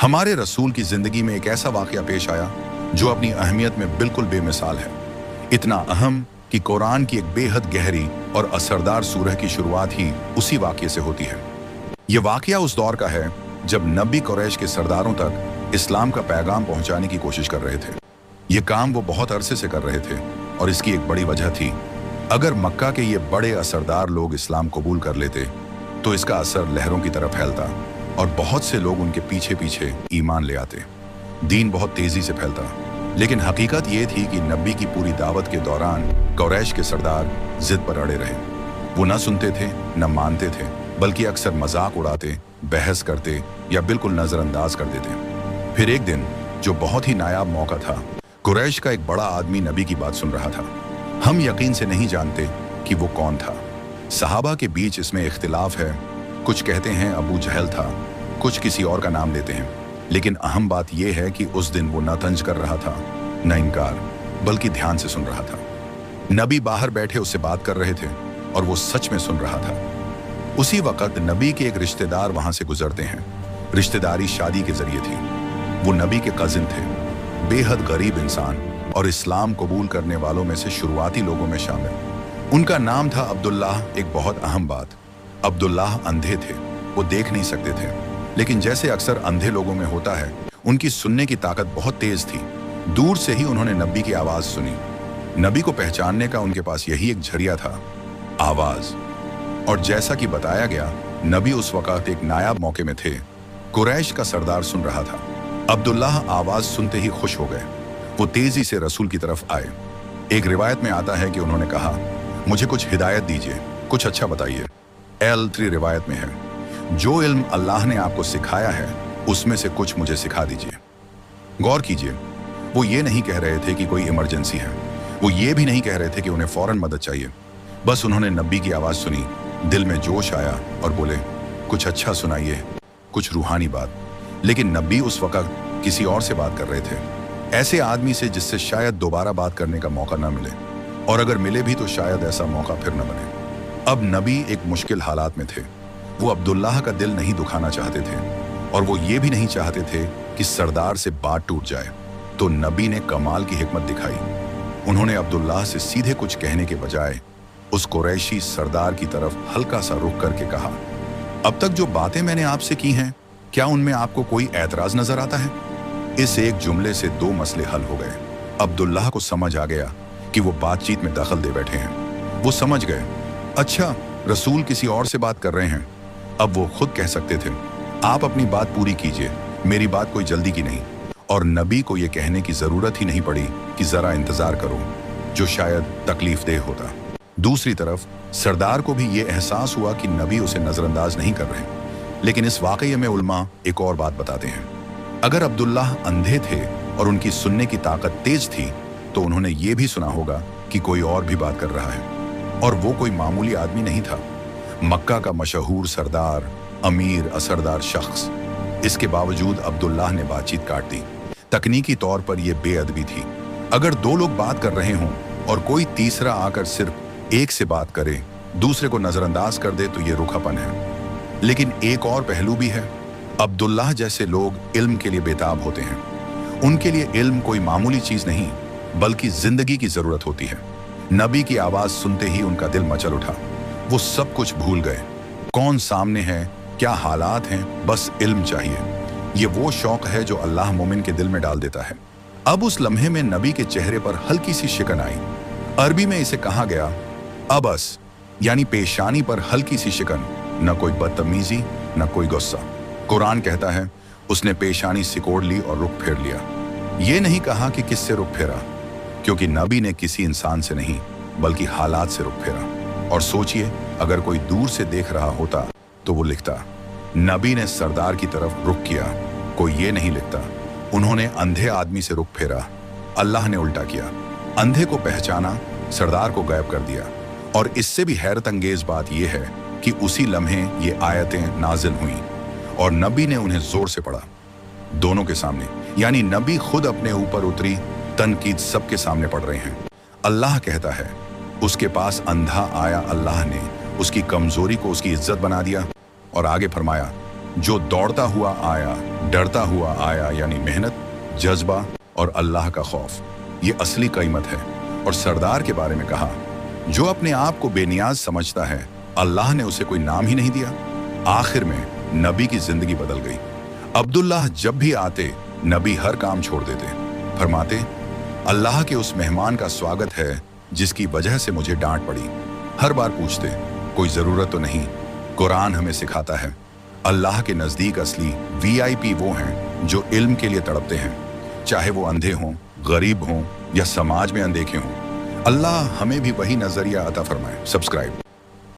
हमारे रसूल की जिंदगी में एक ऐसा वाकया पेश आया जो अपनी अहमियत में बिल्कुल बेमिसाल है। इतना अहम कि कुरान की एक बेहद गहरी और असरदार सूरह की शुरुआत ही उसी वाकये से होती है। ये वाकया उस दौर का है जब नबी कुरैश के सरदारों तक इस्लाम का पैगाम पहुंचाने की कोशिश कर रहे थे। ये काम वो बहुत अरसे से कर रहे थे और इसकी एक बड़ी वजह थी, अगर मक्का के ये बड़े असरदार लोग इस्लाम कबूल कर लेते तो इसका असर लहरों की तरह फैलता और बहुत से लोग उनके पीछे पीछे ईमान ले आते। दीन बहुत तेजी से फैलता। लेकिन हकीकत ये थी कि नबी की पूरी दावत के दौरान कुरैश के सरदार जिद पर अड़े रहे। वो न सुनते थे न मानते थे, बल्कि अक्सर मजाक उड़ाते, बहस करते या बिल्कुल नजरअंदाज कर देते। फिर एक दिन जो बहुत ही नायाब मौका था, कुरैश का एक बड़ा आदमी नबी की बात सुन रहा था। हम यकीन से नहीं जानते कि वो कौन था। सहाबा के बीच इसमें इख्तिलाफ है। कुछ कहते हैं अबू जहल था, कुछ किसी और का नाम लेते हैं। लेकिन अहम बात यह है कि उस दिन वो न तंज कर रहा था न इनकार, बल्कि ध्यान से सुन रहा था। नबी बाहर बैठे उससे बात कर रहे थे और वो सच में सुन रहा था। उसी वक्त नबी के एक रिश्तेदार वहां से गुजरते हैं। रिश्तेदारी शादी के जरिए थी। वो नबी के कजिन थे, बेहद गरीब इंसान और इस्लाम कबूल करने वालों में से शुरुआती लोगों में शामिल। उनका नाम था अब्दुल्लाह। एक बहुत अहम बात, अब्दुल्लाह अंधे थे। वो देख नहीं सकते थे, लेकिन जैसे अक्सर अंधे लोगों में होता है, उनकी सुनने की ताकत बहुत तेज थी। दूर से ही उन्होंने नबी की आवाज सुनी। नबी को पहचानने का उनके पास यही एक जरिया था, आवाज। और जैसा कि बताया गया, नबी उस वक्त एक नायाब मौके में थे। कुरैश का सरदार सुन रहा था। अब्दुल्लाह आवाज सुनते ही खुश हो गए। वो तेजी से रसूल की तरफ आए। एक रिवायत में आता है कि उन्होंने कहा, मुझे कुछ हिदायत दीजिए, कुछ अच्छा बताइए। L3 रिवायत में है, जो इल्म अल्लाह ने आपको सिखाया है उसमें से कुछ मुझे सिखा दीजिए। गौर कीजिए, वो ये नहीं कह रहे थे कि कोई इमरजेंसी है। वो ये भी नहीं कह रहे थे कि उन्हें फौरन मदद चाहिए। बस उन्होंने नबी की आवाज सुनी, दिल में जोश आया और बोले, कुछ अच्छा सुनाइए, कुछ रूहानी बात। लेकिन नबी उस वक्त किसी और से बात कर रहे थे, ऐसे आदमी से जिससे शायद दोबारा बात करने का मौका न मिले, और अगर मिले भी तो शायद ऐसा मौका फिर न बने। अब नबी एक मुश्किल हालात में थे। वो अब्दुल्लाह का दिल नहीं दुखाना चाहते थे और वो ये भी नहीं चाहते थे कि सरदार से बात टूट जाए। तो नबी ने कमाल की हिकमत दिखाई। उन्होंने अब्दुल्लाह से सीधे कुछ कहने के बजाय उस कुरैशी सरदार की तरफ हल्का सा रुख करके कहा, अब तक जो बातें मैंने आपसे की हैं, क्या उनमें आपको कोई ऐतराज नजर आता है? इस एक जुमले से दो मसले हल हो गए। अब्दुल्लाह को समझ आ गया कि वो बातचीत में दखल दे बैठे हैं। वो समझ गए, अच्छा रसूल किसी और से बात कर रहे हैं। अब वो खुद कह सकते थे, आप अपनी बात पूरी कीजिए, मेरी बात कोई जल्दी की नहीं। और नबी को यह कहने की जरूरत ही नहीं पड़ी कि जरा इंतजार करो, जो शायद तकलीफ देह होता। दूसरी तरफ सरदार को भी ये एहसास हुआ कि नबी उसे नजरअंदाज नहीं कर रहे। लेकिन इस वाकये में उलमा एक और बात बताते हैं, अगर अब्दुल्लाह अंधे थे और उनकी सुनने की ताकत तेज थी, तो उन्होंने ये भी सुना होगा कि कोई और भी बात कर रहा है, और वो कोई मामूली आदमी नहीं था, मक्का का मशहूर सरदार, अमीर, असरदार शख्स। इसके बावजूद अब्दुल्लाह ने बातचीत काट दी। तकनीकी तौर पर यह बेअदबी थी। अगर दो लोग बात कर रहे हों और कोई तीसरा आकर सिर्फ एक से बात करे, दूसरे को नजरअंदाज कर दे, तो यह रुखापन है। लेकिन एक और पहलू भी है। अब्दुल्लाह जैसे लोग इल्म के लिए बेताब होते हैं। उनके लिए इल्म कोई मामूली चीज नहीं, बल्कि जिंदगी की जरूरत होती है। नबी की आवाज सुनते ही उनका दिल मचल उठा। वो सब कुछ भूल गए, कौन सामने है, क्या हालात हैं, बस इल्म चाहिए। ये वो शौक है जो अल्लाह मोमिन के दिल में डाल देता है। अब उस लम्हे में नबी के चेहरे पर हल्की सी शिकन आई। अरबी में इसे कहा गया अबस, यानी पेशानी पर हल्की सी शिकन। न कोई बदतमीजी, न कोई गुस्सा। कुरान कहता है, उसने पेशानी सिकोड़ ली और रुख फेर लिया। ये नहीं कहा कि किससे रुख फेरा, क्योंकि नबी ने किसी इंसान से नहीं, बल्कि हालात से रुख फेरा। और सोचिए, अगर कोई दूर से देख रहा होता तो वो लिखता, नबी ने सरदार की तरफ रुख किया, कोई ये नहीं लिखता। उन्होंने अंधे आदमी से रुख फेरा, अल्लाह ने उल्टा किया। अंधे को पहचाना, सरदार को गायब कर दिया। और इससे भी हैरत अंगेज बात यह है कि उसी लम्हे ये आयतें नाजिल हुई और नबी ने उन्हें जोर से पढ़ा, दोनों के सामने। यानी नबी खुद अपने ऊपर उतरी तनकीद सबके सामने पढ़ रहे हैं। अल्लाह कहता है, उसके पास अंधा आया, अल्लाह ने उसकी कमजोरी को उसकी इज्जत बना दिया। और आगे फरमाया, जो दौड़ता हुआ आया, डरता हुआ आया, यानी मेहनत, जज्बा और अल्लाह का खौफ, ये असली कीमत है। और सरदार के बारे में कहा, जो अपने आप को बेनियाज समझता है, अल्लाह ने उसे कोई नाम ही नहीं दिया। आखिर में नबी की जिंदगी बदल गई। अब्दुल्लाह जब भी आते, नबी हर काम छोड़ देते। फरमाते, अल्लाह के उस मेहमान का स्वागत है जिसकी वजह से मुझे डांट पड़ी। हर बार पूछते, कोई जरूरत तो नहीं? कुरान हमें सिखाता है, अल्लाह के नजदीक असली VIP वो हैं जो इल्म के लिए तड़पते हैं, चाहे वो अंधे हों, गरीब हों या समाज में अनदेखे हों। अल्लाह हमें भी वही नजरिया अता फरमाए। सब्सक्राइब।